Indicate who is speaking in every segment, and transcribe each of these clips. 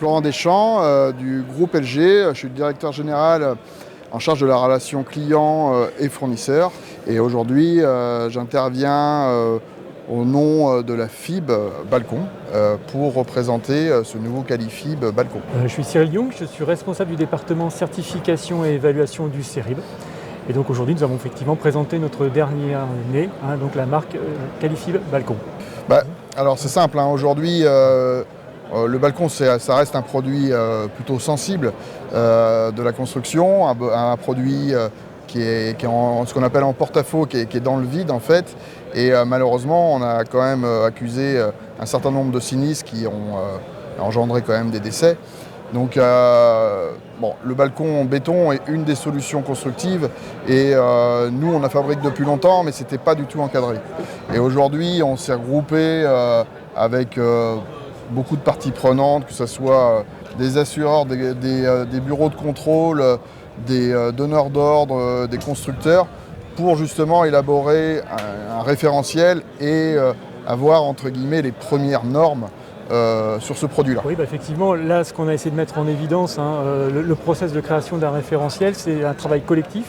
Speaker 1: Florent Deschamps du groupe LG. Je suis le directeur général en charge de la relation client et fournisseur. Et aujourd'hui, j'interviens au nom de la FIB Balcon pour représenter ce nouveau Quali-FIB Balcon.
Speaker 2: Je suis Cyril Young, je suis responsable du département certification et évaluation du CERIB. Et donc aujourd'hui, nous avons effectivement présenté notre dernier né, donc la marque Quali-FIB Balcon.
Speaker 1: Alors c'est simple, aujourd'hui le balcon ça reste un produit plutôt sensible de la construction, un produit qui est ce qu'on appelle en porte-à-faux, qui est dans le vide en fait. Et malheureusement, on a quand même accusé un certain nombre de sinistres qui ont engendré quand même des décès. Donc le balcon en béton est une des solutions constructives et nous on a fabriqué depuis longtemps mais ce n'était pas du tout encadré. Et aujourd'hui on s'est regroupé avec beaucoup de parties prenantes, que ce soit des assureurs, des bureaux de contrôle, des donneurs d'ordre, des constructeurs, pour justement élaborer un référentiel et avoir entre guillemets les premières normes sur ce produit-là.
Speaker 2: Oui, effectivement, là, ce qu'on a essayé de mettre en évidence, le process de création d'un référentiel, c'est un travail collectif.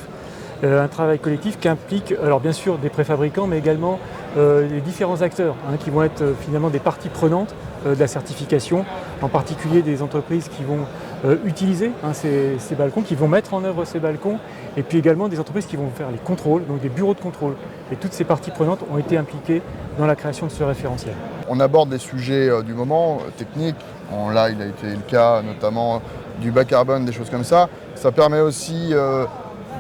Speaker 2: Un travail collectif qui implique, alors bien sûr, des préfabricants, mais également les différents acteurs qui vont être finalement des parties prenantes de la certification, en particulier des entreprises qui vont utiliser ces balcons, qui vont mettre en œuvre ces balcons, et puis également des entreprises qui vont faire les contrôles, donc des bureaux de contrôle. Et toutes ces parties prenantes ont été impliquées dans la création de ce référentiel.
Speaker 1: On aborde des sujets du moment, techniques. Là, il a été le cas notamment du bas carbone, des choses comme ça. Ça permet aussi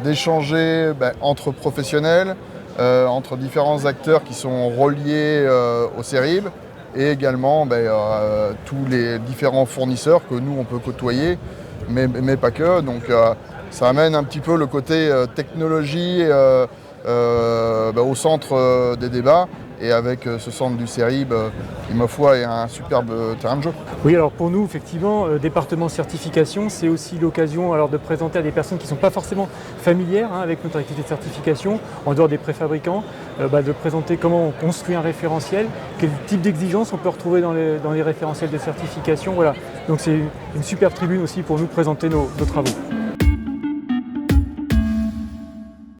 Speaker 1: d'échanger entre professionnels, entre différents acteurs qui sont reliés au CERIB et également tous les différents fournisseurs que nous on peut côtoyer, mais pas que. Donc ça amène un petit peu le côté technologie au centre des débats. Et avec ce centre du CERIB, qui ma foi est un superbe terrain de jeu.
Speaker 2: Oui, alors pour nous, effectivement, département certification, c'est aussi l'occasion de présenter à des personnes qui ne sont pas forcément familières avec notre activité de certification, en dehors des préfabricants, de présenter comment on construit un référentiel, quel type d'exigences on peut retrouver dans les référentiels de certification. Voilà. Donc c'est une superbe tribune aussi pour nous présenter nos travaux.